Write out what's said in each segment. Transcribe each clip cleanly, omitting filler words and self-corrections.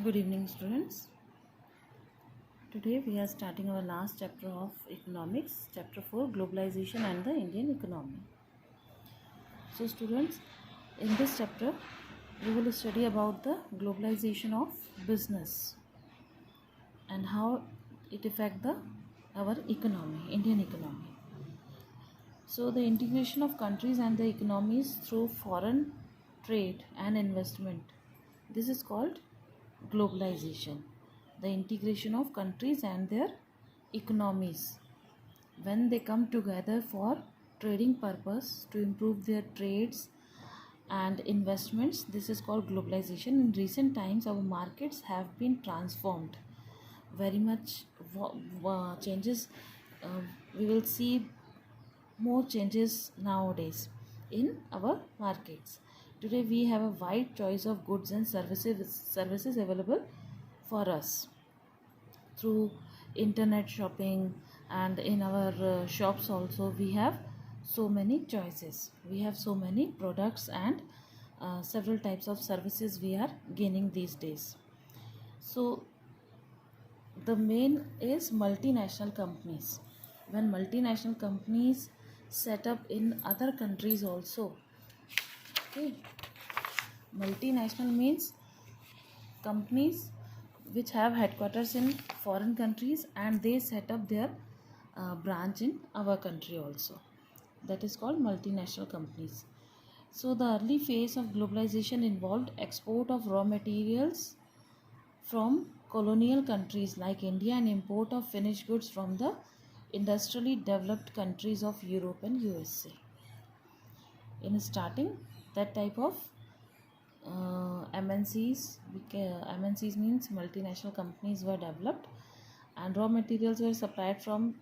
Good evening, students. Today we are starting our last chapter of economics, chapter 4, Globalization and the Indian economy. So, students, in this chapter we will study about the globalization of business and how it affect our economy, Indian economy. So, the integration of countries and the economies through foreign trade and investment. This is called globalization. The integration of countries and their economies when they come together for trading purpose to improve their trades and investments. This is called globalization. In recent times our markets have been transformed very much. Changes, uh, we will see more changes nowadays in our markets. Today we have a wide choice of goods and services available for us through internet shopping, and in our shops also we have so many choices. We have so many products and several types of services we are gaining these days. So the main is multinational companies. When multinational companies set up in other countries also, okay, multinational means companies which have headquarters in foreign countries and they set up their branch in our country also. That is called multinational companies. So the early phase of globalization involved export of raw materials from colonial countries like India and import of finished goods from the industrially developed countries of Europe and USA. In starting, that type of MNCs means multinational companies were developed, and raw materials were supplied from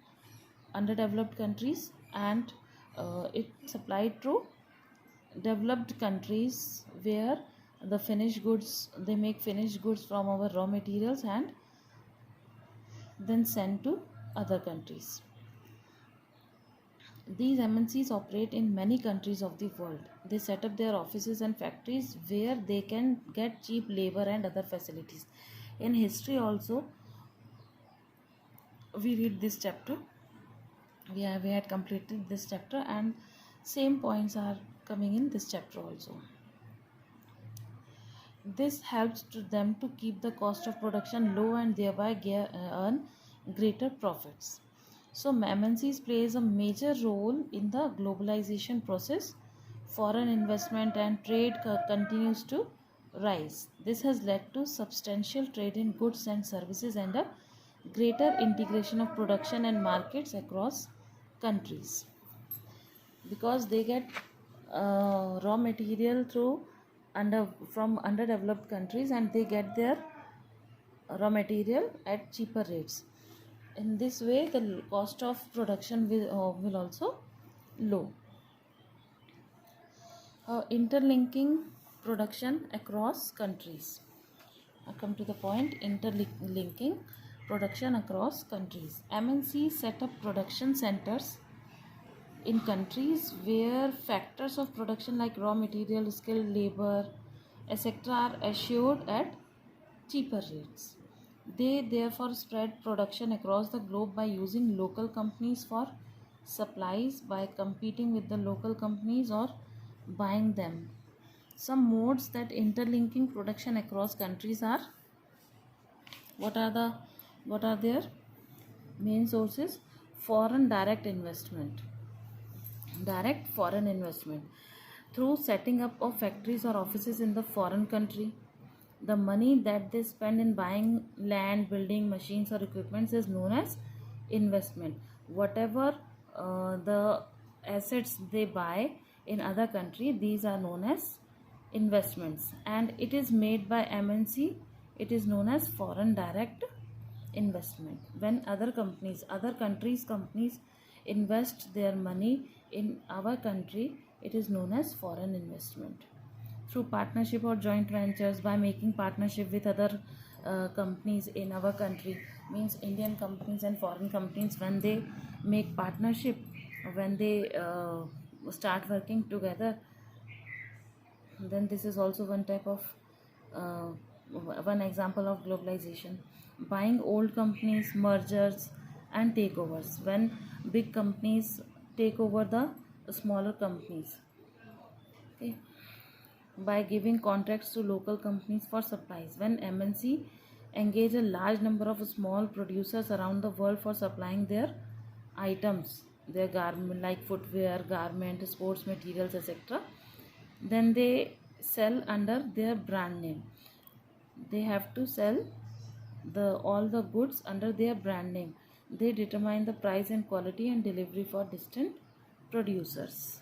underdeveloped countries, and it supplied to developed countries where the finished goods, they make finished goods from our raw materials and then send to other countries. These MNCs operate in many countries of the world. They set up their offices and factories where they can get cheap labor and other facilities. In history also, we read this chapter. We had completed this chapter, and same points are coming in this chapter also. This helps to them to keep the cost of production low and thereby earn greater profits. So MNCs plays a major role in the globalization process. Foreign investment and trade continues to rise. This has led to substantial trade in goods and services and a greater integration of production and markets across countries, because they get raw material through from underdeveloped countries, and they get their raw material at cheaper rates. In this way the cost of production will also low. Interlinking production across countries. I come to the point, interlinking production across countries. MNC set up production centers in countries where factors of production like raw material, skilled labor, etc. are assured at cheaper rates. They therefore spread production across the globe by using local companies for supplies, by competing with the local companies or buying them. Some modes that interlinking production across countries are, what are their main sources? Foreign direct investment. Direct foreign investment through setting up of factories or offices in the foreign country. The money that they spend in buying land, building, machines or equipments is known as investment. Whatever the assets they buy in other country, these are known as investments, and it is made by MNC. It is known as foreign direct investment. When other countries companies invest their money in our country, it is known as foreign investment. Through partnership or joint ventures, by making partnership with other companies in our country, means Indian companies and foreign companies, when they make partnership, when they start working together, then this is also one type of one example of globalization: buying old companies, mergers and takeovers. When big companies take over the smaller companies, okay, by giving contracts to local companies for supplies. When MNC engage a large number of small producers around the world for supplying their items, their garment like footwear, garment, sports materials, etc., then they sell under their brand name. They have to sell the all the goods under their brand name. They determine the price and quality and delivery for distant producers.